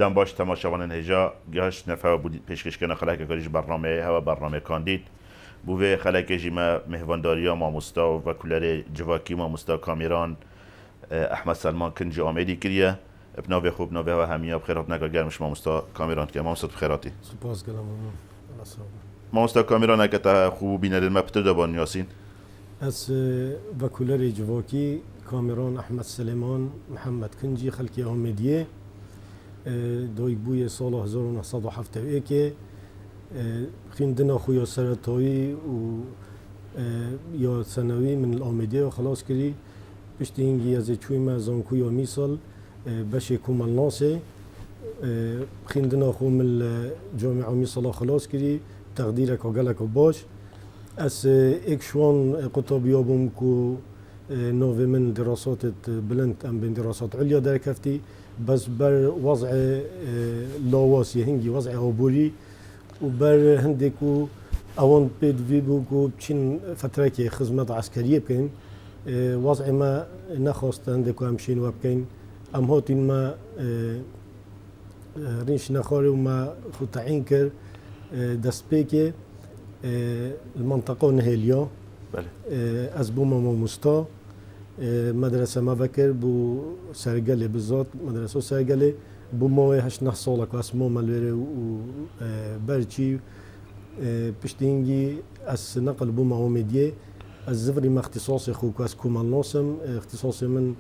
دم باش تماشاوان هجا گاش نفع بود پیشکش کنه خلک کاریش برنامه هوا برنامه کاندید بوه خلک جیما مهوانداریا ما مستا و کلر جواکی ما مستا کامیران احمد سلمان کنج آمدی کریه بناوی خوب ناوی و همیا بخیرات نگار گرمش ما مستا کامیران که ما مستا بخیراتی سپاس گلم ما مستا کامیران که تا خوب بینه ما پتر دبان یاسین از و کلر جواکی کامیران احمد سلیمان محمد کنجی خلکی آمدیه دوی بوی سال 1971 خیندنا خویا سرطایی و یا ثانوی من الآمدیه و خلاص کری پشتی اینگی از چوی ما زانکویا میسال بشه کومال ناسه خیندنا خو من جامعه میسال خلاص کری تقدیرک و گلک و باش از اکشوان قطابیا بوم کو نوفي من دراسات بلند ام بين دراسات عليا در كفتي بس بر وضع لاواسي هنجي وضع عبوري وبر هندكو اوان بيد فيبوكو بشين فتره كي خدمه عسكريه بكين وضع ما نخواست هندكو امشين وبكين ام هوتين ما ريش نخاري وما فتعين كر دسبيكي المنطقه نهيليا از بوم ما مستا مدرسه ما فكر بو سرقلي بالذات مدرسه سرقلي بو ما هش نحصلك اسمه مالوري و برشي بشتينجي اس نقل بو ما ميديه الزفري ما اختصاصي خوك اس كومان نوسم اختصاصي من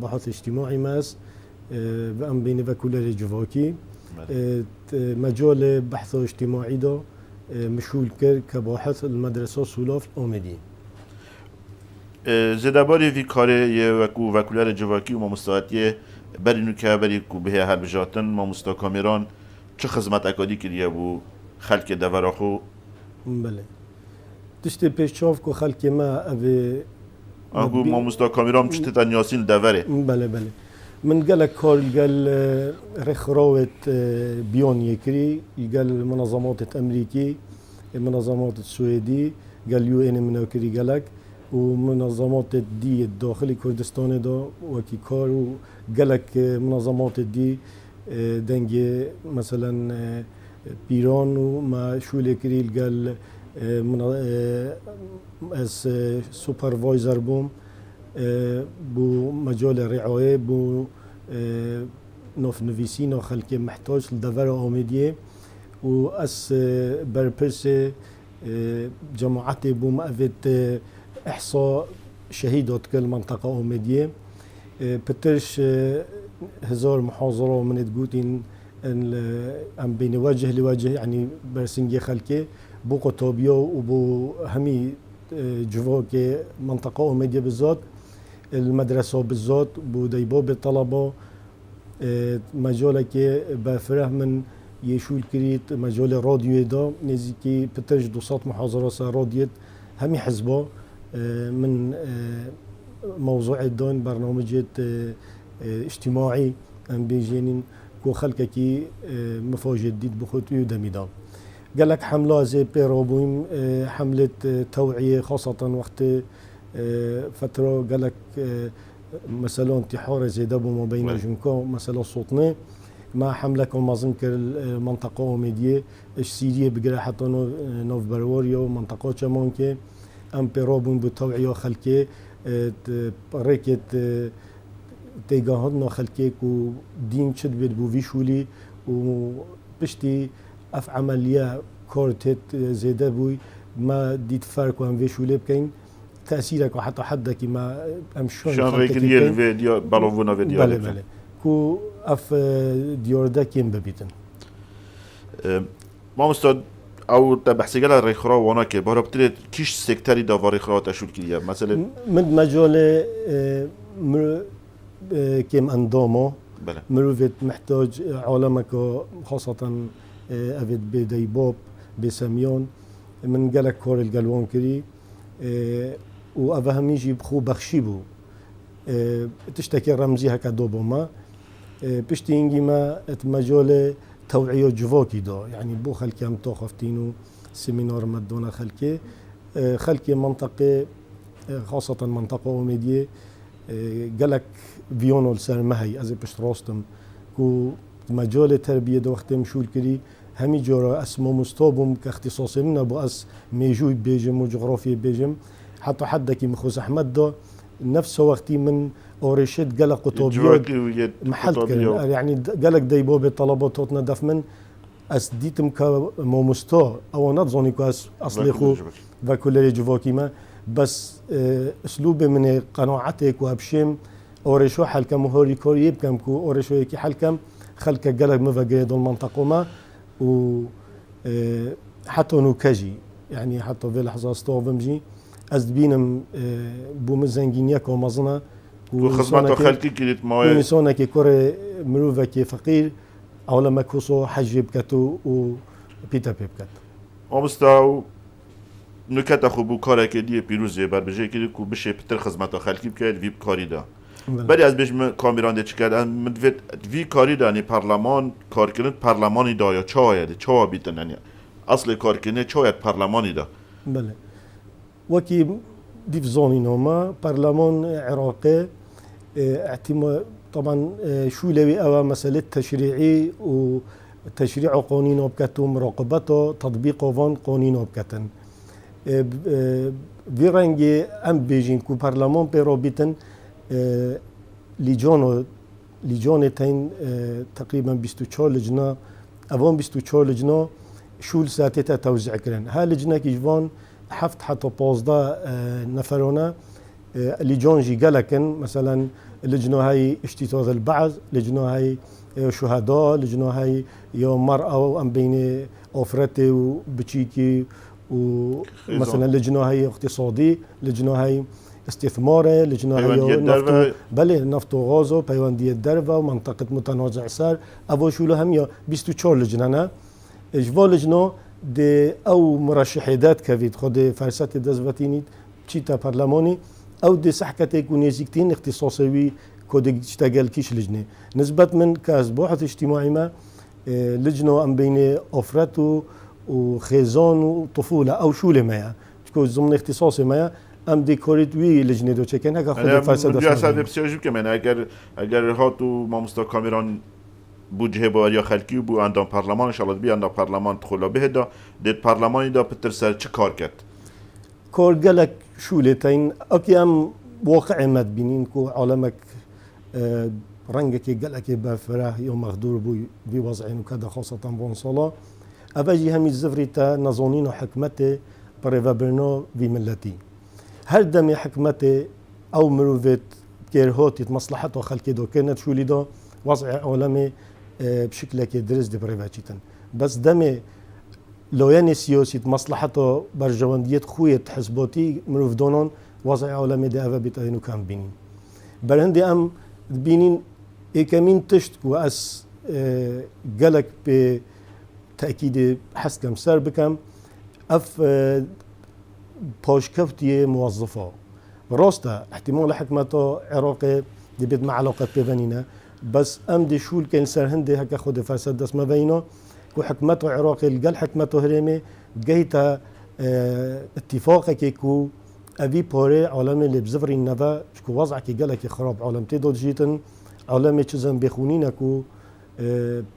بحث اجتماعي ماس بأم بين فكولاري جواكي مجال بحث اجتماعي ده مشغول کرد که باحث المدرسه سولاف آمدی. زدباری وی کاری وکولار جواکی و ما مستعدی برینو که بری کو به هر بجاتن ما مستکامیران چه خدمت اکادی کردیه بو خلق دورخو؟ بله. تشتی پیشاف کو خلق ما اوه. آنگو ما مستکامیران چه تنیاسین دوره؟ بله بله. من قال كار قال رخراوة بيون يكري قال المنظمات الأمريكي المنظمات السويدي قال يو ان منوكري قالك ومنظمات الدي الداخلي كردستان دا وكي كار قالك منظمات الدي دنجي مثلا بيران وما شو لكري قال از سوبرفايزر بوم بو مجال الرعاية بو نوف نوفيسينا خلقي محتاج لدفر آمدية و اس برپرس جماعتي بو مأفت احصاء شهيدات كل منطقة آمدية بترش هزار محاضرة من تقولين ام بين وجه لوجه يعني برسنجي خلقي بو قطابيا وبو همي جواك منطقة آمدية بالذات المدرسة بالذات بودي باب الطلبة مجالك بفرح من يشول كريت مجال راديو دا نزيكي بترج دوسات محاضرة راديت همي حزبه من موضوع الدين برنامج اجتماعي ام بيجينين كو خلقكي مفاجئ جديد بخوتي ودميدان قال لك حملة زي بيروبويم حملة توعية خاصة وقت فترة قال لك مثلا انتحار زي دابو ما بين جنكو مثلا صوتنا مع حملة كما ذكر المنطقة ميديا السيرية بقرا حتى نوف برواريو منطقة شمانكي ام بيروبويم بالتوعية خلكي ريكت تيجاهدنا خلكي كو دين شد بيد بو فيشولي وبشتي اف عمليه كورتت زياده بوي ما ديت فرق وان فيشولي بكين تاثيرك وحتى حدك ما امشون شان ريكلي الفيديو بالوفونا فيديو بله بله كو اف ديوردا كيم ببيتن ما مستعد او بحثي قال الريخرا وانا كي باربتري كيش سيكتري دا ريخرا تشول كليا مثلا من مجال كيم اندامو بله مروفت محتاج عالمك خاصه افيد بديبوب بسميون من قالك كور القلوان كري وافهم يجي بخو بخشيبو تشتكي رمزي هكا دوبوما بشتينجي ما مجال توعية جواكي دا يعني بو خلكي هم تاخفتينو سيمينار مدونا خلكي منطقة خاصة منطقة وميدية قالك فيونو السر مهي ازي بشت راستم كو مجال تربیه دو وقت مشول کری همی جورا اسمو مستوبم كاختصاصي منا بو اس ميجوي بيجم وجغرافيا بيجم حتى حدك مخوز احمد دا نفس وقتي من اوريشد قلق قطوبيات محل يعني قلق دايبو بطلباتنا دف من اس ديتم كمومستو او نظني كاس اصلي خو فكل جواكي ما بس اسلوبي من قناعتك وابشم اوريشو حل كم هوري كوريب كم كو اوريشو يكي حل كم خلك قلق مفاقية دول منطقة ما و حتى نوكاجي يعني حتى في لحظة استوفمجي أزدبينم بومزنجينيك ومزنا وخدمته خلقي كيلت مواد وإنسانا كي كوري مروفا كي فقير أولا ما كوسو حجي بكتو وبيتا بيبكت ومستاو نكات أخو بو كارا كدي بيروزي بربجي كدي كو بشي بتر خدمته خلقي بكت في بكاري دا بله از بجم کامیران ده چکرد مدوید وی کاری دانی پارلمان کار کنند پارلمانی دا یا چاید چا بیتن یعنی اصل کار کنه چاید پارلمانی دا بله وكي دي في زوني نوما برلمان عراقي اعتماد طبعا شو لوي أوا مسألة تشريعي وتشريع قوانين وبكتو مراقبته تطبيق وفان قوانين وبكتن بيرنجي ام بيجين كو برلمان بيروبيتن لجانتين تقريبا 24 لجنة أفون 24 لجنة شو لساتيتا توزع كرن ها لجنة كيجفون حفت حتى 15 نفرنا لجان جي قالكن مثلا اللجنة هاي اشتتات البعث لجنة هاي شهداء لجنة هاي يوم مرأة وأم بين أوفرتي وبتشيكي ومثلا لجنة هاي اقتصادي لجنة هاي استثماره لجنة هاي نفط بله نفط وغاز وبيواندية الدربة ومنطقة متنازع سر أبو شو لهم يا 24 لجنة اجوا لجنة دي او مرشحيدات كفيد خود فرصات دزواتيني تشيتا برلماني او دي سحكتي كونيزيكتين اختصاصي كود تشتغل كيش لجنه نسبة من كاسبوحة اجتماعي ما لجنه ام بين افراد وخيزان وطفوله او شوله ما تكون ضمن اختصاصي ما ام دي كوريدوي لجنه دو تشكن هكا خود فرصات دزواتيني كمان اگر هاتو ما مستا كاميران بوجه با یا خلکی و بو اندام پارلمان ان شاء الله بی اندام پارلمان تخلا به دا دید پارلمانی دا پتر سر چه کار کرد کار گلک شولتین اکی ام واقع مد بینین کو عالمک رنگکی گلکی بفرح یا مقدور بو بی وضعین و کدا خاصة بون صلاة اوجی همی زفریتا نظانین و حکمت برای برنا وی ملتی هر دمی حکمت او مروفت كيرهوتي مصلحة وخلكي دو كانت شولي دا وضع عالمي بشكل درس دي بريفاتشيتن بس دمي لو يعني سياسي مصلحته برجواندية خوية حزباتي مروف دونون وضع عالمي دي أفا بيتاينو كان بينين برهندي أم بينين إيكامين تشت وأس قالك بتأكيد حسكم سر بكم أف باشكفتي موظفة راستا احتمال حكمته عراقي دي بيد مع علاقة بيفانينا بس ام دي شول كان سر هندي هكا خود فساد دس ما بينه وحكمته عراقي القل حكمته هرمي جيتا اتفاق كيكو ابي بوري عالمي اللي بزفري النفا شكو وضع كي قالك خراب عالم تيدو جيتن عالمي تشزن بخونينكو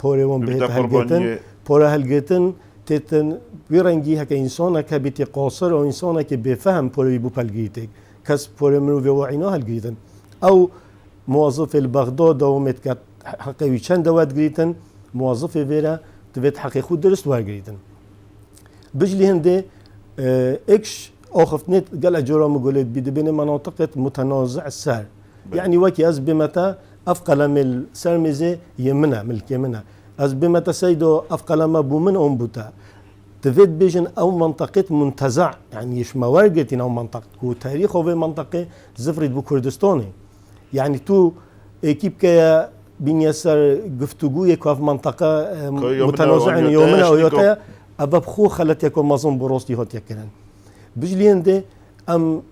بوري وان بهت هلجيتن بوري هلجيتن تيتن بيرنجي هكا انسانك بيتي قاصر او انسانك بفهم بوري بو بالجيتك كاس بوري مروفي وعينا هلجيتن او موظف البغداد دومت كات حقيقي چند دوات جريتن موظف فيرا تبيت حقيقي خود درست وار جريتن بجلي هندي اكش اخفتنت قال جورا مقولت بين مناطق متنازع السار يعني وكي از بمتى افقل من السرمزه يمنا ملك يمنا از بمتى سيدو افقل ما بومن ام بوتا تفيد بيجن او منطقه منتزع يعني يش موارجتين او منطقه كو تاريخ او منطقه زفرت بكردستاني يعني تو اكيب كيا بين يسر قفتوغو كاف منطقه متنازع يومنا او يوتا اباب خو خلت يكون مازون بروستي هوت يكرن بجلين دي ام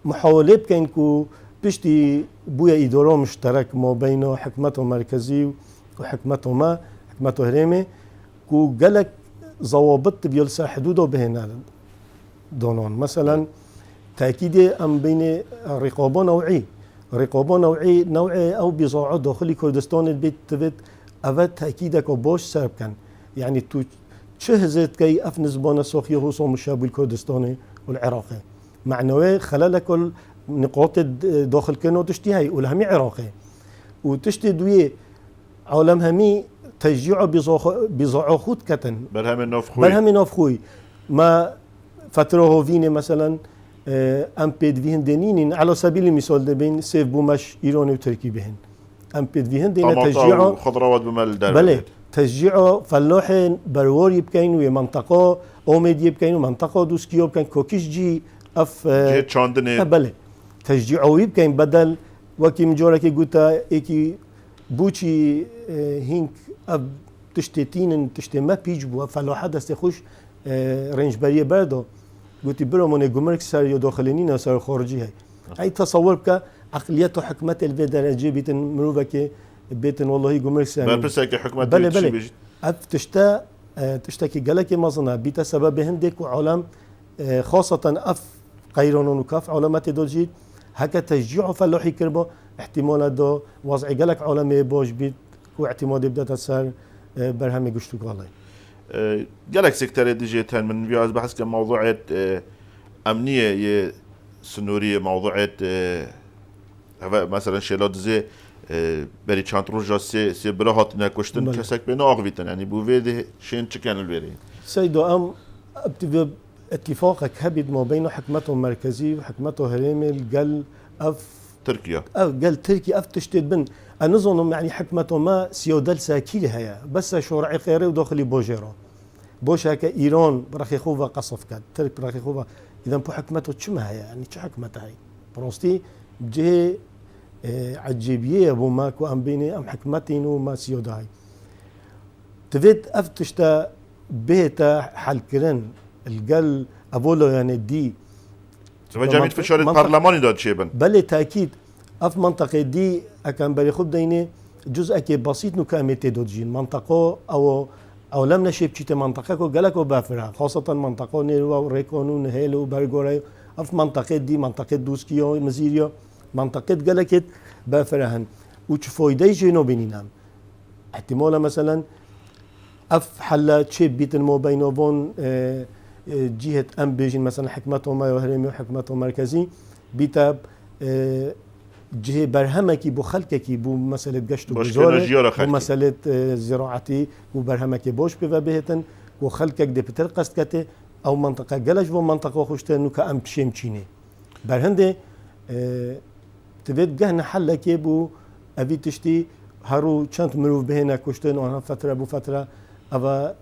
محاولة كاين كو بشتي بويا اداره مشترك ما بين حكمته مركزي وحكمته ما حكمته هريمي كو قالك ضوابط بيلسى حدوده بهنا دونون مثلا تاكيد ام بين رقابه نوعي او بضاعة داخلي كردستان البيت تبت أفاد تأكيدك وبوش سرب كان يعني تو تشهزت كي أفنز بونا سوخي هو مشابه الكردستاني والعراقي معنوي خلال كل نقاط داخل كانوا تشتي هاي والهمي عراقي وتشتي دوية عالم همي تشجيعه بزعوخوت كتن برهم نوفخوي ما فتره فيني مثلا ام بيد فيهن دينين على سبيل المثال دبين سيف بومش ايراني وتركي بهن ام بيد فيهن دين تشجيعه خضروات بمال دار بله تشجيعه فلاحين برور يبكين ومنطقه اوميد يبكين ومنطقه دوسكيو بكين كوكيش جي اف جي تشاندني بله تشجيعه يبكين بدل وكي مجورك قلت ايكي بوشي هينك اب تشتتين تشتي ما بيجبوا فلاحه دست خوش رنج بريه بردو قلت برو من جمرك سر يدخلينينا سر خارجي هاي تصور بك عقليته حكمة الفيدرجي بيتن مروفك بيتن والله جمرك سر بس حكمة بله اف تشتكي قالك مظنه بيت سبب هندك وعالم خاصة اف قيرون وكاف علامات دوجي هكا تشجيع فلاحي كربو احتمال دو وضع قالك عالمي بوش بيت واعتماد بدات سر برهم قشتو قالي قالك سكتر ديجيتال من بيعز بحث كان موضوعات أمنية سنورية موضوعات مثلا شيلات زي بري چانت روجا سي براهات نكشتن كسك بين أغفيتن يعني بوفيد شين تشكان البري سيدو أم اتفاقك هبد ما بين حكمته المركزي وحكمته هريمي قال تركيا قال تركيا تشتد بن أنظن يعني حكمته ما سيودل ساكيل هيا بس شورعي خيري وداخلي بوجيرو بوش هكا إيران برخي خوفا قصف كاد ترك برخي خوفا إذا بو حكمته تشمها هيا يعني شو حكمته هاي بروستي بجهة عجيبية أبو ماكو أم بيني أم حكمتينو ما سيودا هاي تفيد أفتشتا بيتا حالكرن القل أبولو يعني دي جامعة في شارع برلماني داد شيبن بل تأكيد اف منطقه دي اكن بري خود ديني جزء كي بسيط نكاميتي دوجين منطقه او لم نشيب تشي منطقه كو جالكو بافرا خاصه منطقه نيروا وريكونون هيلو برغوري اف منطقه دي منطقه دوسكيو مزيريو منطقه جالكت بافرهن وتشفويدي جنوبينام احتمال مثلا اف حلا تشيب بيت مو بينوبون جهه ام بيجين مثلا حكمتهم وهرمي وحكمتهم مركزي بيتاب جهه برهمكي بو خلككي بو مساله قشت وجوره ومساله زراعتي وبرهمكي بوش بهتن وخلكك دي بتر قست كته او منطقه جلج ومنطقه خوشتنو كام بشيم تشيني برهنده تبيت جهنا حلكي بو ابي تشتي هارو چند مروف بهنا كشتن اون فتره بو فتره أبا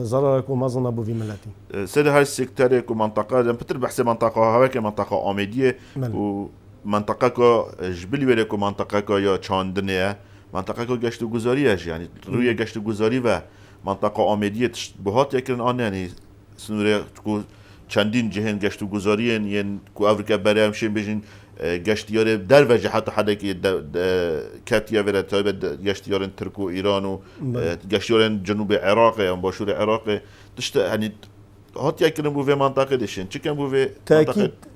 ضررك ومظنة أبو في ملاتي سيد هاي السكتاريك ومنطقة لم بتر بحسي منطقة هواك منطقة آميدية ومنطقة جبلي وليك ومنطقة يا چاندنية منطقة قشت وگذارية يعني روية قشت وگذاري و منطقة آميدية بهات يكرن آن يعني سنوري تكو چندين جهن قشت وگذاريين ين كو أفريقيا بريام شين بيجين گشتیار در وجه حتی حدا که کاتیا ولی تایب گشتیار ترک و ایران و گشتیار جنوب عراق یا باشور عراق دشت یعنی هات یکن بو في منطقه دشين چکن بو في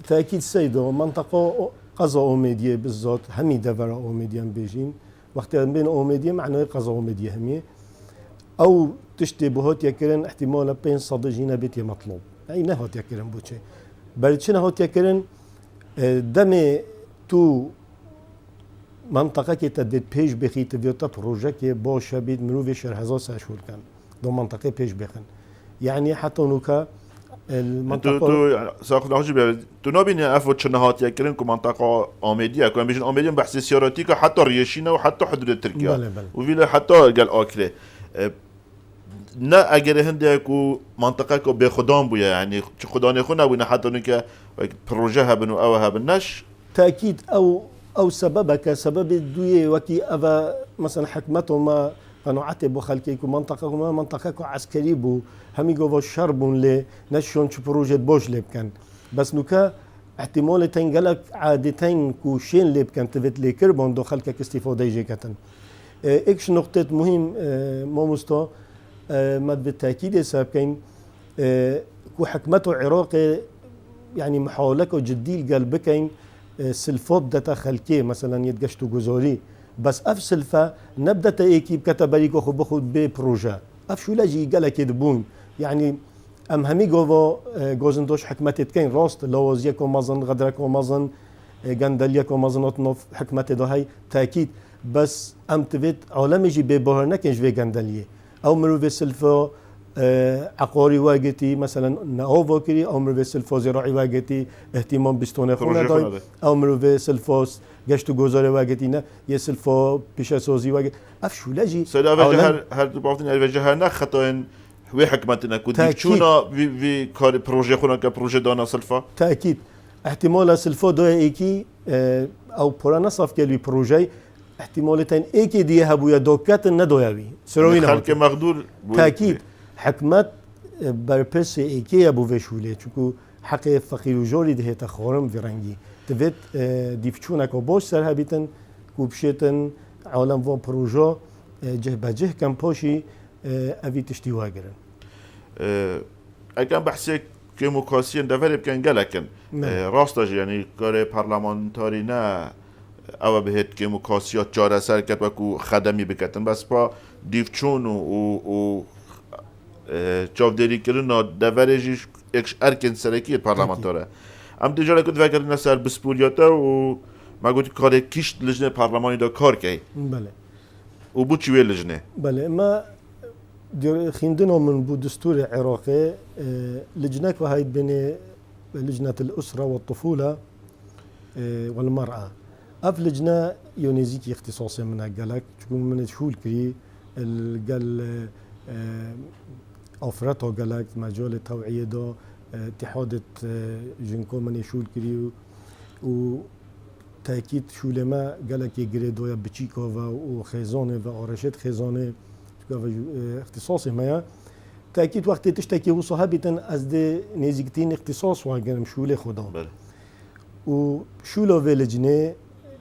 تاكيد سيدو منطقه قضاء اوميديه بالذات همي دفر اوميديان بيجين وقت بين اوميديه معناه قضاء اوميديه همي او تشتي بهات يكرن احتمال بين صدجين بيتي مطلوب اي نهات يكرن بوچه بلچن هات يكرن دمي تو منطقة كي تدد بيش بخي تبيوتا بروجة كي باش بيد مروفي شهر ساشور كان دو منطقة بيش بخن يعني حتى نوكا المنطقة تو ساخد نحوش تو نبيني افوت شنهات يكرن كو منطقة آميدية كو بيجن آميدية بحث سياراتيكا حتى ريشينا وحتى حدود تركيا وفيلا حتى قال آكله نا اگر هنده کو منطقه کو به خدام بویا يعني خدانه خو نبونا حتى نك بروجه هبن او هبنش تاكيد او سببك سبب دويه وكي افا مثلا حكمته ما قناعته بخلكيكو منطقه عسكري بو همي جو شربون ل نشون شو بروجه بوش لب كان بس نوكا احتمال تنقلك عادتين كوشين لب كان تفت لي كربون دو خلكك استفاده جيكتن اكش نقطه مهم مومستا ما بالتأكيد سابقين كو حكمته عراقي يعني محاولك جدي القلب كين سلفوت داتا خلكي مثلا يتقشتو جزوري بس اف سلفه نبدا ايكي بكتا بريكو خو بخود بي بروجا اف شو لاجي قال كدبون يعني ام همي جوفو جوزندوش حكمتي كاين روست لوزيكو مازن غدركو مازن غندليكو مازن اوتنوف حكمتي دو هاي تاكيد بس ام تفيت عالم يجي ببهرنا كنج في غندليه او مرو في سلفو عقاري واجتي مثلا ناوفو كري او مرو في سلفو زراعي واجتي اهتمام بستونه خونه داي او مرو في سلفوس گشت و گذار واجتي نه يسلفو پیش سازی واجت اف شو لاجي سيدا وجه هر بعضين الوجه نخطين وی حکمتنا کودی چونا وی کار پروژه خونا که پروژه دانا سلفا تأكيد احتمال سلفا دو ایکی او پرانا صف کلی پروژه احتمالتين ایکی دیه هبویا دوکت ندویاوی سروینا خلق مقدور تأكيد حکمت برپس ایکی ابو وشوله چونکو حق فقیر و جوری ده تخورم فرنگی تفت دیفچونا که باش سر هبیتن کوبشتن عالم و پروژه جه بجه کم پاشی اوی تشتی واگرن اگر بحثی که مکاسیان دفعه بکن گلکن راستش یعنی کار پارلمانتاری نه او بهت که مکاسیات جاره سر کرد و که خدمی بکتن بس با دیفچون و چاودری کردن دفعه جیش اکش ارکن سرکی پارلمانتاره ام دیجاره کد فکر نسر بسپولیاته و ما گوتی کار کشت لجنه پارلمانی دا کار که بله و بود چیوی لجنه بله ما خيندنا من بو دستور عراقي لجنة وهاي بين لجنة الأسرة والطفولة والمرأة أف لجنة يونيزيكي اختصاصي منها قالك تكون من شول كري قال أفرطه قالك مجال التوعية دا اتحاد جنكو من شول كري و تأكيد شول ما قالك يقري دويا بتشيكو وخيزانة وعرشت خيزانة اختصاصي ما تأكيد وقت تشتكي وصحابة از ده نزيكتين اختصاص واقعا شولة خدام وشولة في لجنة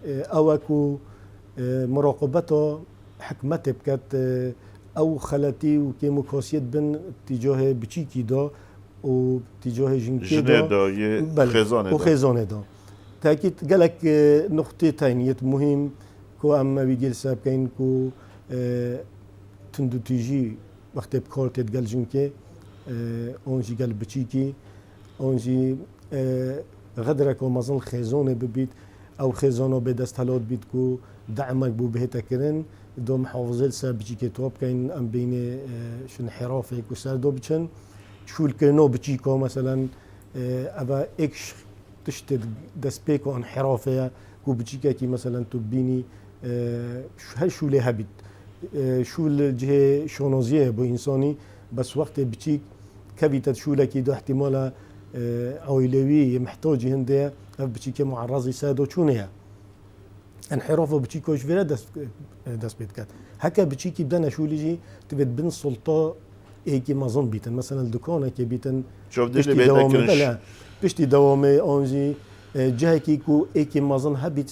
اوكو مراقبته حكمت بكت او خلتي وكي مكاسيت بن تجاه بچيكي دا و تجاه جنكي دا خزانه دا تأكيد قالك نقطة تانية مهم كو اما بيجيل ساب كاين كو تندو تيجي وقت بكار تتقال جنكي اونجي قال بچيكي اونجي غدرك ومازن خيزانه ببيت او خيزانه بدست هلات بيت كو دعمك بو بهتا كرن دو محافظه لسا بچيكي توب كاين ام بين شن حرافه كو سر دو بچن شول كرنو بچيكو مثلا ابا اكش تشتد دست بيكو ان حرافه كو بچيكا كي مثلا تبيني هل شو لها بيت شو الجهة شونوزية بو إنساني بس وقت بتشيك كبيتة شو لكي دو احتمالا عويلوية محتاج هندية أف بتشيك معرضي سادو شونيها انحرافه بتشيكوش فيرا دست بيت كات هكا بتشيكي بدنا شو ليجي تبت بن سلطة ايكي مازن بيتن مثلا الدكانة كي بيتن شوف دي اللي بيتك بشتي دوامي أونجي جهة كيكو ايكي مازن هبيت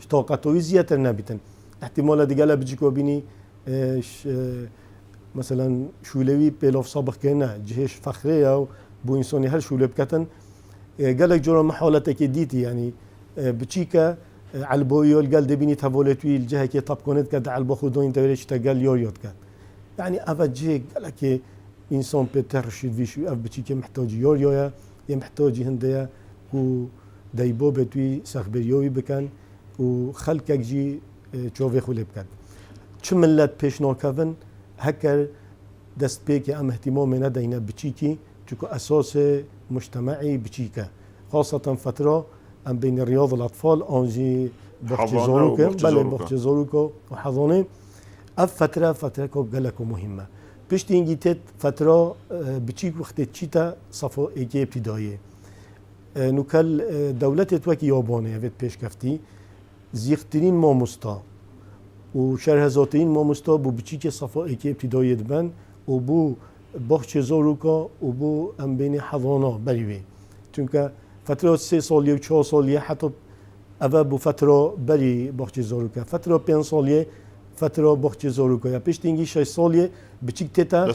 طاقته زيادة نبيتن احتمال دیگه بچیکو بینی مثلا شولوی پیلوف سابق کنه جهش فخره یا بو انسانی هر شوله بکتن قالك جرا محاولته که دیتی یعنی بچیکا علبویول قال دبینی تولتوی الجهه که طب کنت کد علبو خودون تولش تقال یوریوت کد يعني افجي قالك انسان بترشد فيشو اف بچيكي محتاج يوريويا محتاج هنديا كو دايبو بتوي سخبريوي بكن و خلقك جي چوفي خولي بكن چملت پیشنا کردن هکر دست پیک ام اهتمام ندینه بچیکی چون اساس مجتمعی بچیکه خاصة فترة ام بين رياض الاطفال انجي بختزاروكا بله بختزاروكا وحضانه اف فترة كو قالكو مهمة بشتي انجي تت فترة بچيك وقت تشيتا صفو ايكي ابتدائية نوكل دولت توكي يابانية ويت پیش كفتي زيخترين ماموستا و شرهزاتين ماموستا بو بچيك صفو ايكي ابتدائية دبن و بو بختزاروكا و بو ام بين حضانه بريوي چونك فترة 3 سالية و 4 سالية حتى اول بو فترة بري بختزاروكا فترة 5 سالية فترة بختزاروكا يا بيشتينجي 6 سالية بچيك تتا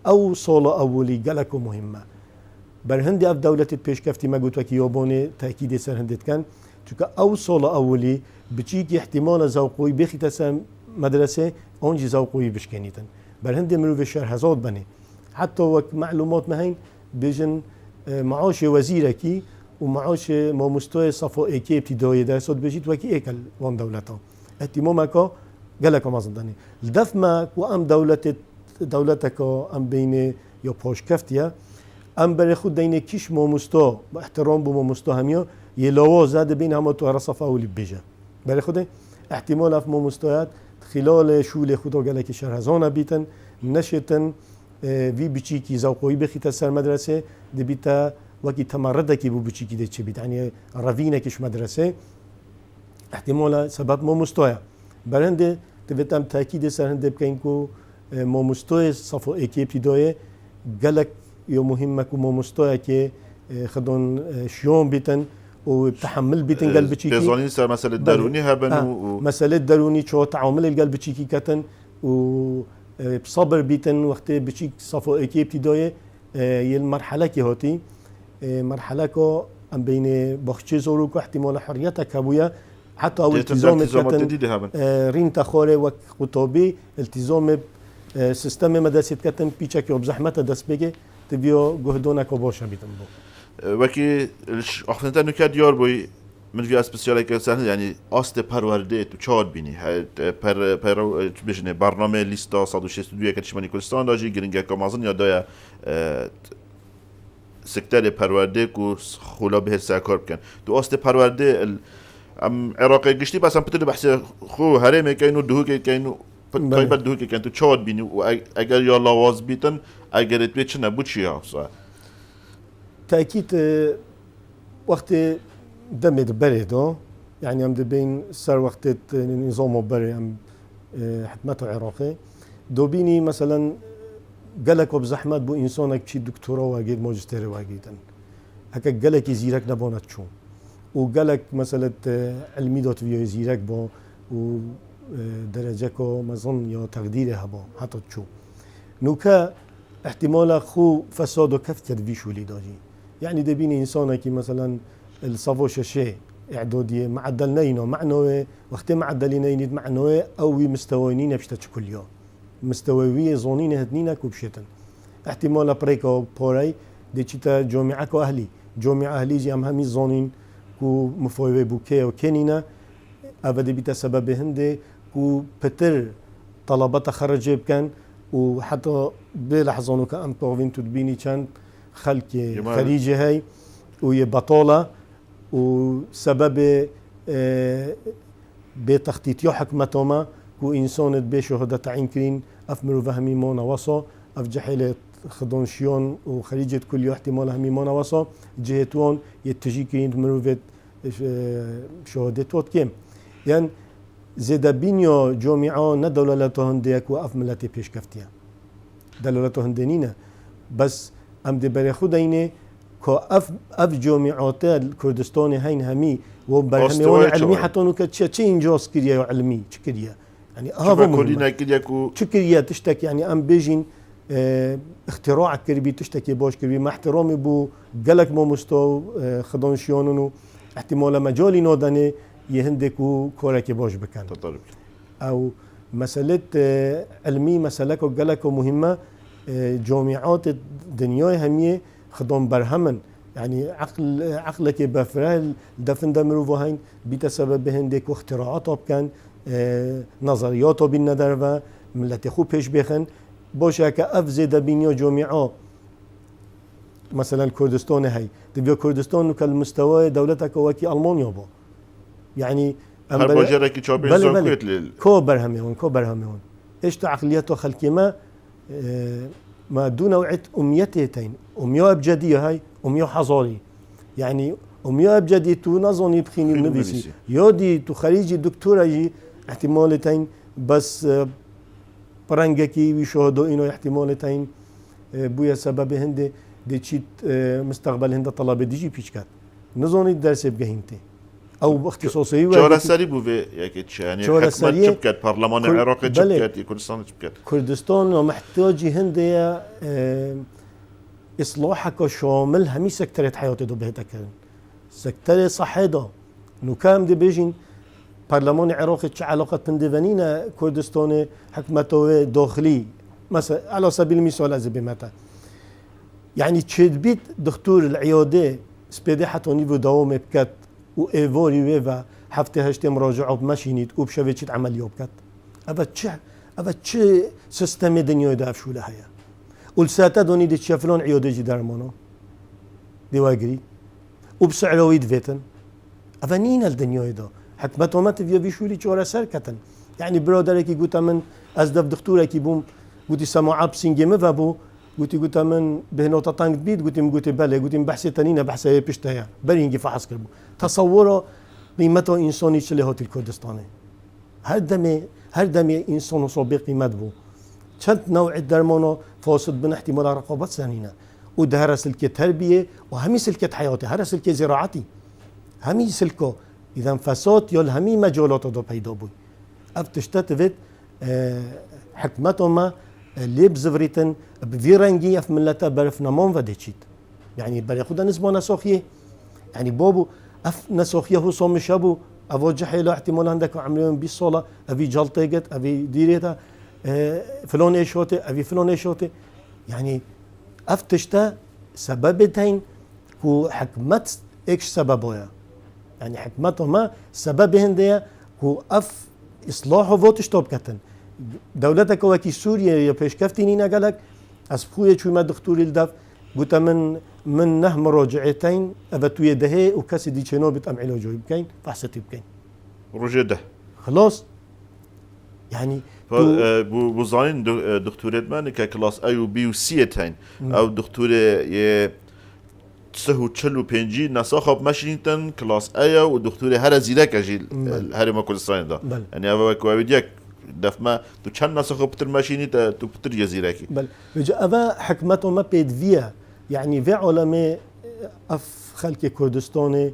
او سال اولي قالكو مهمة برهندي اف دولة پیش كفتي ما قلت وكي ياباني تأكيد سر هندت كان چونکه او سال اولی بچیکی احتمال زوقوی بخیت سر مدرسه اونجی زوقوی بشکنیتن بر هند مروف شهر هزاد بني حتى وك معلومات مهين بيجن معاش وزيركي ومعاش ما مستوى صفو ايكي ابتدائي درسات بيجيت وكي ايكل وان دولتا اهتمامك قالك ما زنداني الدف ما وام دولتك ام بين يا باش كفتيا ام بري خود دينه كيش ما مستوى باحترام بو ما مستوى هميو يلاوا زاد بين هم تو رصف اولي بيجا بري خود احتمال اف ما مستويات خلال شول خدا قالك شهر هزانه بيتن نشتن وی بچیکی زوقوی بخیت سر مدرسه دبیتا وکی تمرده کی بو بچیکی ده چه بیت یعنی روینه کش مدرسه احتمالا سبب ما مستویا برنده تبتم تاکید سر هنده بکن کو ما مستوی صفو اکی ابتدایه گلک یا مهمه کو ما مستویا که خدون شیون بیتن و تحمل بیتن قلب بچیکی تزانین سر مسئله درونی هبن مسئله درونی چو تعامل القلب بچیکی کتن و بصبر بيتن وقت بشيك صفو اكي ابتدائي المرحله كي هاتي مرحله كو ام بين بخشي زوروك احتمال حريتك ابويا حتى او التزام كتن رين تخوري وقطابي التزام سيستم مدرسه كتن بيچك وبزحمه دس بيجي تبيو جهدونك وباشا بيتن بو وكي اخنتا نكاد يار بوي من في اسبسيال که سهل یعنی آست پرورده تو چاد بینی پر بجنه برنامه لیستا 162 که چشمانی کردستان داشتی گرینگه کامازن یا دایا سکتر پرورده کو خولا به سرکار بکن تو آست پرورده ام عراقی گشتی بس هم پتر بحث خو هرمه که اینو دهو که اینو تایبت دهو که تو چاد بینی و اگر یا لواز بیتن اگر اتوی چه نبود چی ها تأكيد وقت دمت بريدو يعني ام بين سر وقت نظام بري ام حكمته عراقي دوبيني مثلا قالك بزحمت بو انسانك شي دكتوراه واجد ماجستير واجدن هكا قالك يزيرك نبانت شو وقالك مثلا علمي دوت فيو يزيرك با و درجكو مظن يا تقديرها با حتى شو نوكا احتمال خو فساد وكفتر في شو لي داجي يعني دبيني انسانك مثلا الصفو شيء اعداديه معدلنينه معنوي وقت معدلينين معنوي او مستويين بشتش كل يوم مستوييه زونين هدنينك وبشتن احتمال بريكو بوري دي تشتا جامعه اهلي جامعه اهلي جي ام همي زونين كو مفوي بوكي وكنينا ابدا بيتا سبب هندي كو بتر طلبات خرج كان وحتى بلحظه كان طوفين تدبيني كان خلق خليجي هاي وهي بطاله وسبب بتخطيط حكمتهما كو انسان بشهاده تعين كرين افمرو فهمي مونا وصا اف جحيله خدون شيون وخليجه كل احتمال همي مونا وصا جهتون يتجي كرين مروفت شهادتوت كم يعني زيدا بينيو جامعه ندولته هنديك واف ملتي بيش كفتيا دولته هندنينا بس ام دي بري خدينه كو اف جامعات الكردستان هين همي وبرهمي علمي حتى انه كتشي انجاز كريا علمي كريا يعني هذا كلنا كريا كو كريا تشتكي يعني ام بيجين اختراع كربي تشتكي باش كربي مع احترامي بو قالك مو مستو خدون شيونو احتمال مجالي نودني يهندكو كورك باش بكن او مساله علمي مساله كو قالك مهمه جامعات الدنيا هميه خدام برهمن يعني عقلك بفرال دفن دمرو وهين بسبب هندك واختراعات كان نظريات بالندر و ملت خوب پیش بخن باشه که افزده بینیا جامعه مثلا کردستان هاي تبقى كردستان كالمستوى دولتك وكي ألمانيا با يعني هر باجره کی چابین زور کویت لیل کو برهمون ايش تعقليته خلقي ما دون نوعية أميتين أمية أبجدية هاي أمية حضاري يعني أمية أبجدية تو نظني بخيني النبيسي يودي تو خريجي دكتورة جي احتمالتين بس برنجكي ويشهدوا إنه احتمالتين بويا سبب هندي دي تشيت مستقبل هند طلبة دي جي بيشكات نظني الدرس بجهنتي او اختصاصي جوله سري بو ياكي يعني حكمت شبكت برلمان العراق شبكت كردستان شبكت كردستان محتاج هندية اصلاحك شامل همي سكترية حياتي دو بهتك سكترية صحيدة نو كام دي بيجين برلمان العراقي تش علاقة تندفنينا كردستان حكمته داخلي مثلا على سبيل المثال از بمتا يعني تشد بيت دكتور العيادة سبيدي حتى نيفو دوام بكت و ايفوري ويفا هفته هشت مراجعة بمشينيت وبشوي تشت عملية بكت أبا تش سيستم دنيا ده شو لها هي والساتا دوني دي تشافلون عيادة جي درمانو دي واجري وبسعره يدفتن أبا نين الدنيا ده حكمته ما تفيا بيشولي جورا سركتن يعني برادرك يقول من أزدف دكتورك يبوم قلت سماعة بسنجي مفابو قلت من بهنوتا تانك بيت قلت بله قلت بحثي تانينا بحثي بيشتهيا برينجي فحص كربو تصوره قيمته إنساني شلي هات الكردستاني هر دمي إنسان وصابي قيمت بو چند نوع درمانه فاسد بن احتمال رقابت سنينه وده سلكة تربية وهمي سلكة حياتي هر سلكة زراعتي همي سلكه إذا فساد يل همي مجالات دو پیدا بوي افتشتت فيت حكمتهم ما اللي بزفريتن بفيرنجي اف ملتا برف نمان وديشيت يعني بري خدا نسبة نساخيه يعني بابو اف نساخيه هو صوم شابو اواجه حيلا احتمال عندك عمليون 20 سالة افي جلطيقت افي ديريتا فلان ايشوتي افي فلان ايشوتي يعني افتشتا سببتين هو حكمت ايش سببويا يعني حكمته ما سبب هندية هو اف اصلاح وفوتش توب كتن دولتك وكي سوريا يا بيش كفتينينا قالك اسبخويا شو ما دكتوري الدف قلت من نه مراجعتين ابتو يدهي وكاسي دي شنو بتأمعلو جوي بكين فحصتي بكين رجده خلاص يعني بو زانين دكتورات من كلاس اي و بي و سي تاين او دكتوره تسهو تشلو بينجي نساخه بمشينتن كلاس ايا ودكتوري هر زيرك اجي هر ما كردستان ده يعني اوا كوابيديك دفما تو چند نساخه بتر ماشيني تو بتر جزيركي بل بجا ابا حكمته ما بيد فيها يعني في علماء اف خلق كردستاني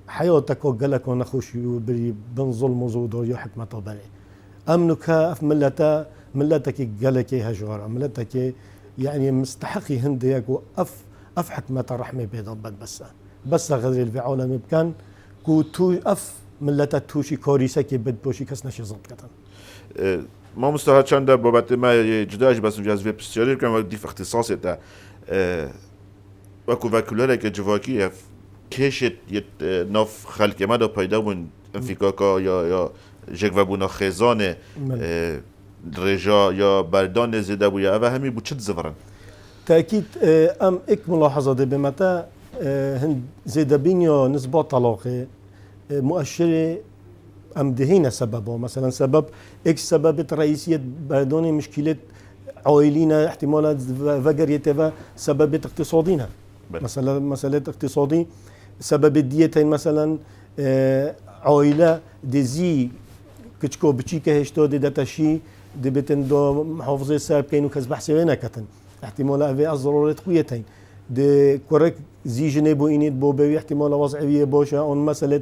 حياتك وقالك ونخوش بري بن ظلم وزودو يا حكمته بري امنك اف ملتك قالك هجوار ملتك يعني مستحقي هنديك اف حكمة الرحمة بيضبط بس غير في عالم بكان كو تو اف ملتا توشي كوريسا كي بد بوشي كس نشي ضبط كتن ما مستحق چند بابت ما جداش بس مجاز في بسياري كان وقت دي في اختصاصي تا وكو فاكولارك جواكي كيشت ناف خلق ما دا پیدا بون انفكاكا یا جك وبونا خزانه رجا یا بردان زيده بو یا همي بو چت زفرن تأكيد ام اك ملاحظة دي بمتى هند زيدا بينيو نسبة طلاقي مؤشرة ام دهينا سببه مثلا سبب اكس سببت رئيسية بردون مشكلة عائلينا احتمالات فقر يتفا سببت اقتصادينا مثلا مسألة اقتصادي سبب الديتين مثلا عائلة دزي كتشكو بتشيكا هشتو دي داتاشي دي بتن دو محافظة ساب كينو كسب حسينا كتن احتمال أبي الضرورة قويتين دي كورك زي جنبو إنيت بو بي احتمال وضعية بوشا اون مسألة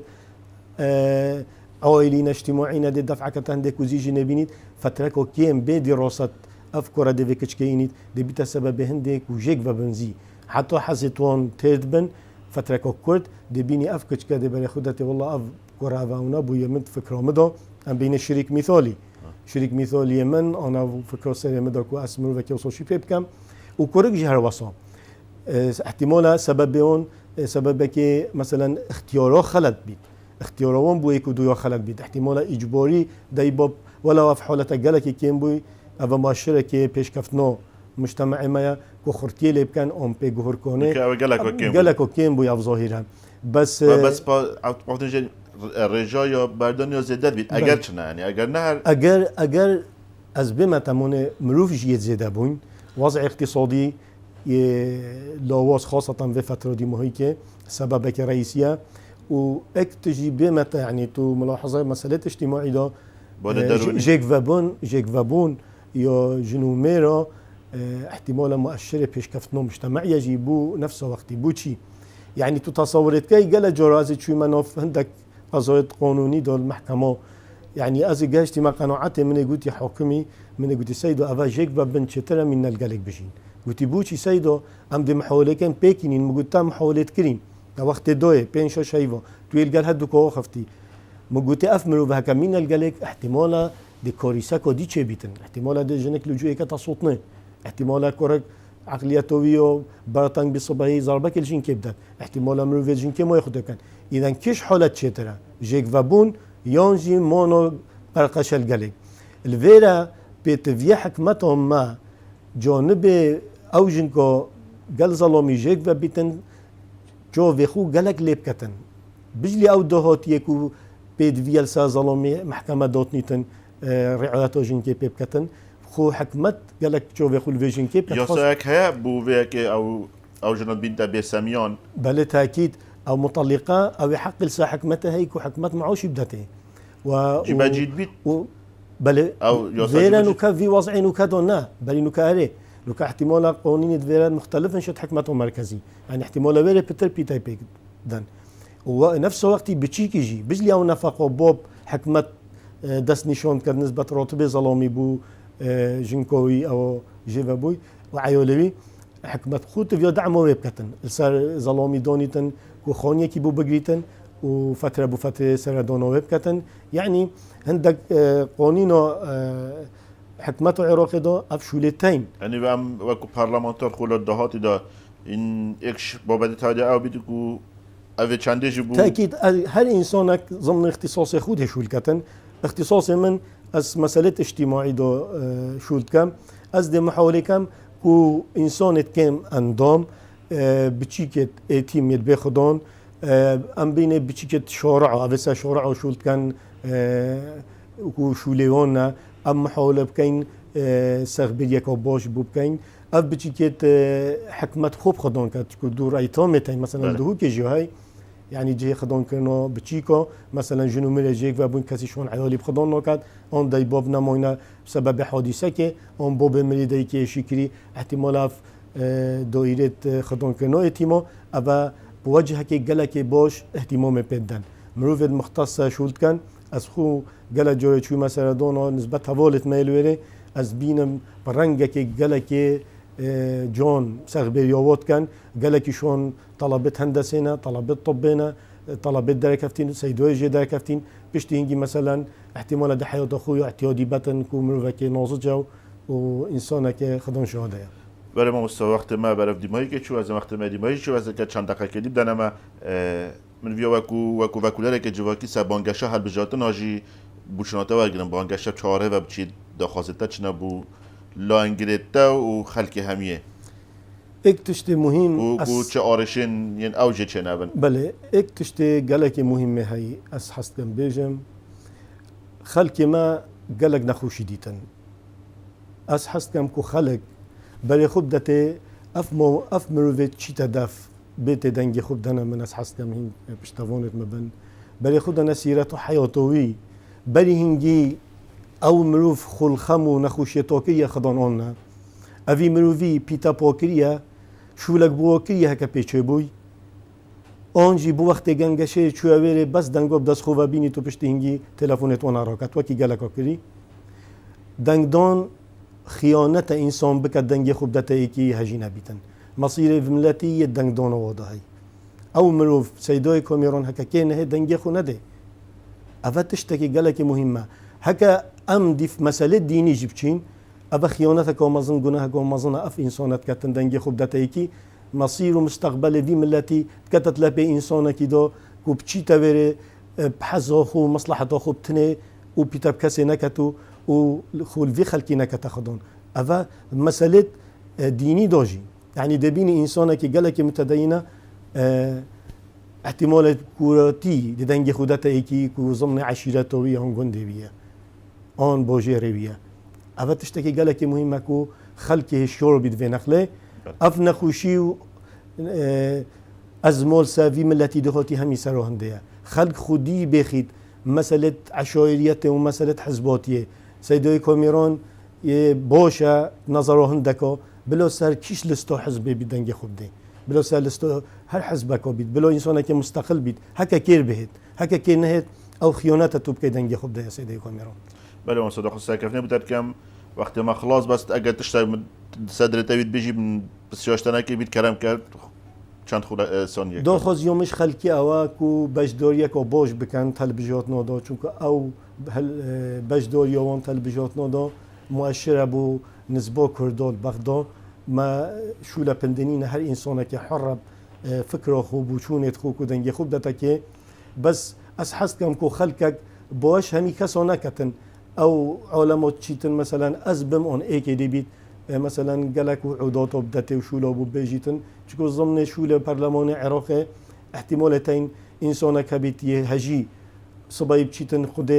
عائلين اجتماعيين دي دفعة كتن دي كوزي جنبينيت فتركو كيم بي دراسة أفكار دي في كتشكينيت دي بيتا سبب هنديك وجيك وبنزي حتى حسيتوان تيردبن فتركو كرد دي بيني أفكار كتشكا دي بري خدتي والله أفكار هفاونا بو يمد فكرة مدو أم بين الشريك مثالي شريك مثالي من أنا فكرة سريع مدركو أسمر وكي وصل شي بكم وكورك جهر وصام احتمالا سببون سببك مثلا اختياره خلط بيت اختيارهم بو يكو دويا خلط بيت احتمالا إجباري دايباب ولا في حالة جلك كيم بوي أبا ماشرة كي پیش كفتنا مجتمع ما كخرتي اللي بكان أم بي جهر كونه جلك كيم بوي أفظاهرها بس رجا یا بردان یا زیده بید اگر چنه یعنی اگر نه اگر از بما تمونه مروف جيت زيادة بون وضع اقتصادي لواز خاصة في فترة دي مهيكة سببك رئيسية واكتجي بما يعني تو ملاحظة مسألة اجتماعي دا جيك فابون يا جنوميرا احتمالا مؤشرة پیش كفتنا مجتمعي يجيبو نفس وقت بوشي يعني تو تصورت كي قال جرازي شو مناف عندك قضايا قانوني دول المحكمة يعني أزي جاشتي ما قناعتي من قلتي حاكمي من قلتي سيدو أفا جيك بابن شترا من الجالك بجين قلتي بوشي سيدو أم دي محاولة كان بيكينين مقلتا محاولة كريم وقت دوی پنج شایوا توی الگل هدو که خفتی مگوتی اف مرو به کمین الگلک احتمالا دی کاریسا کدی چه بیتن احتمالا دی جنک لجوی که تصوت نه احتمالا کرک عقلیتوی و براتنگ بصبایی ضربه کل جن کبدن احتمالا مرو جن که ما خود کن ایدن کش حالت چه تره جک و بون یانجی مانو برقش الگلک الویرا بتوی حکمتهم ما جانب اوجن که گل ظلامی جک و بیتن جو وخو گلک لیب کتن بجلی او دهاتیه کو بيد فيال سا ظلمي محكمة دوتنيتن رعايته جنكي بيب كتن خو حكمت قالك شوف يقول في جنكي يساك هيا بو فيك او جنود بنت بساميون بل تاكيد او مطلقه او يحق لسا حكمتها هيك وحكمت معوش بدته جيبا جيد بيت بل او فيرا نوكا في وضع نوكا دونا بل نوكا هري نوكا احتمال قوانين فيرا مختلفا شد حكمته مركزي يعني احتمال فيرا بتر بيتاي بيك دن ونفس الوقت بتشيك يجي بجلي او نفقه بوب حكمت دست نشون كان نسبة راتبه ظلامي بو جنكوي او جيفابوي وعيولوي حكمت خوت فيا دعمه ويبكتن صار ظلامي دونيتن وخونيه كي بو بقريتن وفترة بو فترة سر دونو ويبكتن يعني عندك قوانين حكمت العراق دا افشولتين يعني بام وكو برلمانتر خول الدهات دا ان اكش بابد تادي او بيدكو اوه چنده جبو تأكيد هر انسانك ضمن اختصاص خود شول كتن اختصاص من از مسألة اجتماعي دو شول كم از ده محاولة كم كو انسان كم اندام بچيكت ايتيم يد بخدان ام بين بچيكت شارع اوه شارع شول كان كو شوليوانا ام محاولة بكين سغبير يكو باش بو بكين اف بچيكت حكمت خوب خدان كت كو دور ايتامتين مثلا دهو كي جهاي يعني جي خدان كنا بچيكا مثلا جنومير جيك و بون كسي شون عيالي بخدان نكات اون داي باب نماينا بسبب حادثه كي اون باب مريداي كي شكري احتمال اف دائره خدان كنا اهتمام اوا بوجه كي گلك باش اهتمام بدن مروفد مختص شولت كان از خو گلا جوي چو مثلا دون نسبت حوالت ميلوري از بينم برنگه كي گلك جون سغبريوات كان قالك شون طلبت هندسينا طلبت طبينا طلبت دركفتين سيدوي جي دركفتين بيشتينجي مثلا احتمال ده حياة اخويا اعتيادي بطن كو مروفكي نازجه وانسانك خدم شهاده برای ما مستوى وقت ما برای دیمایی که چو از وقت ما دیمایی چو از که چند دقیقه کدیم دنما من ویا وکو وکولره که جواکی سبانگشه هل بجاتن آجی بوشناته وگرم بانگشه چاره و بچید داخواسته چنه بو لانگریتا و خلق همیه اك تشتي مهم و چه آرشين ين اوجه چه نبن بله اك تشتي قالك مهمه هي اس حستم بيجم خلق ما قالك نخوشي ديتن اس حستم كو خلق بري خب دته اف مروفيت چي تدف بيت دنگي خب دنا من اس حستم هين بشتوانت مبن بري خد نسيرته حياتوي بري هنجي او مروف خلخم و نخوشي توكية خدان آننا اوی مروفی پیتا پاکریه شولک بواکریه هکا پیچه بوی آنجی بو وقت گنگشه چوه بس دنگاب دست خواه بینی تو پشت هنگی تلفونت وانا راکت وکی گلکا کری دنگدان خیانت انسان بکد دنگی خوب دتا ایکی هجینه بیتن مصیر ملتی دنگدان واده هی او مروف سیدای کامیران هکا که نه دنگی خو نده اوه تشتکی گلک مهمه هکا ام دیف مسئله دینی جبچین أبا خيانتك ومظن جناهك ومظن أف إنسانك كتندنجي خب دتايكي مصير ومستقبل في ملتي كتت لبي إنسانك دا كوبتشي تبري بحزا خو مصلحة خو بتني وبيتاب كسي نكتو وخول في خلقي نكتا خدون أفا مسألة ديني داجي يعني دبيني إنسانك قالك متدينة احتمال كوراتي دنجي خو دتايكي كو ضمن عشيرتوية هنغون دبيا آن باجي روية أفا تشتكي قالك مهمة كو خلقه الشور بيد في نخله أف نخوشي و أزمول سافي ملتي دخوتي همي سرو هندية خلق خودي بيخيد مسألة عشائريته ومسألة حزباتيه سيدوي كاميران باشا نظره هندكو بلو سر كيش لستو حزبي بدنجي خوب دي بلو سر لستو هر حزبكو بيد بلو إنسانك مستقل بيد هكا كير بهد هكا كير نهد أو خيانته توبكي دنجي خوب دي سيدوي كاميران بله من صدق الساكفني بتر كم وقت ما خلاص بس اگر تشتاق صدر تبيت بيجي من بسياشتنا كي بيت كلام كرد چند خود ثانیه دو خوزیومش خلکی اوا کو بجدوریه کو باش بکن تلبیجات نودا چون که او بجدوریه وان تلبیجات نودا مؤشر بو نسبه کردال بغداد ما شوله پندنین هر انسانه که حرب فکر خوب و چونت خوب و دنگی خوب داتا که بس از حس کم کو خلکک باش همی کسا نکتن او علمات چیتن مثلا از بم اون ایکی دی بید مثلا گلک و عودات و بدته و شوله بو بیجیتن چون ضمن شوله پارلمان عراق احتمالتين انسانه كبيتيه هجي صبايب چیتن خود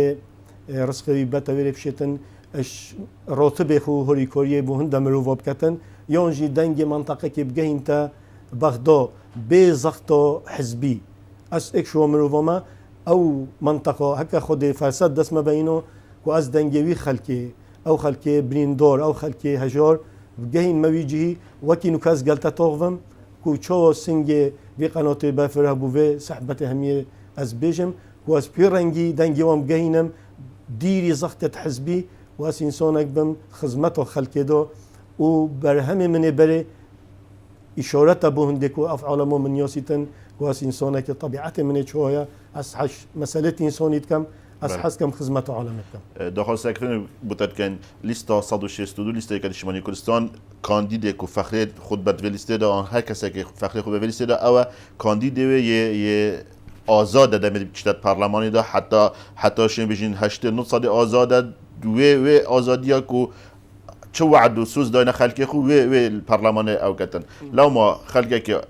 رزقی بتویل بشتن اش راتب خو هوری کوریه بو هند مرواب کتن یانجی دنگ منطقه که بگهین تا بغداد به زخط حزبی اس اک شو مروما او منطقه هکا خود فساد دست ما بینو و از دنگوی خلکی او خلکی بریندور او خلکی هجار بگهین مویجی وکی نکاز گلتا توغم کو چو سنگ وی قنات بافره بو و صحبت همیه از بیجم و از پیرنگی دنگی وام بگهینم دیری زخت حزبی و از انسانک بم خدمت و خلکی دو و بر همه من بره اشارت به هنده که افعال ما من یاسیتن و از انسانک طبیعت من چویا از حش مسئله انسانیت کم از حس کم خدمت عالم کم داخل سکرتر بودت کن لیستا 162 لیست که شمالی کردستان کاندید که فخر خود بد ولیسته دا هر کسی که فخر خود ولیسته دا او کاندید یه آزاد در چت پارلمانی دا حتی شین بجین 8 آزاد و آزادیا کو چه وعد و سوز داینه خلقی خو و پارلمان او کتن لو ما خلقی که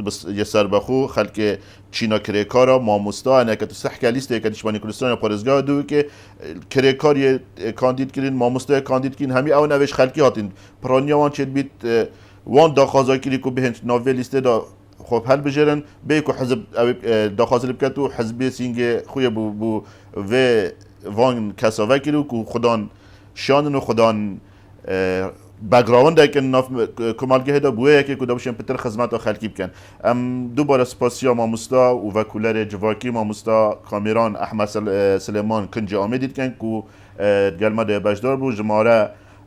بس يسار بخو خلق چینا کریکارا ماموستا انا که تو صح لیست که شمالی کردستان یا پارزگاه دو که کریکار یه کاندید کردین ماموستا کاندید کردین همی او نوش خلقی هاتین پرانیا وان چید بیت وان داخازا کلی کو بهنج ناوی لیست دا خوب حل بجرن به کو حزب داخازل بکتو حزب سینگ خوی بو و وان کساوه کلو کو خدان شانن و خدان بگراوند که ناف کمالگه دا بویه که کدام شیم پتر خدمت و خلقی بکن دوباره سپاسیا ماموستا و وکولر جواکی ماموستا کامیران احمد سلیمان کنج آمدید کن کو گلمه ده بجدار بو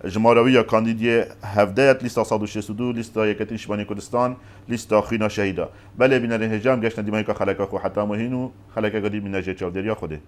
جماروی یا کاندیدی 17 لیست 162 لیست یکتی شمالی کردستان لیست خینا شهیدا بله بینر هجام گشتن دیمایی که خلقا خو حتی مهینو خلقا قدیم بینر جه چاودریا خوده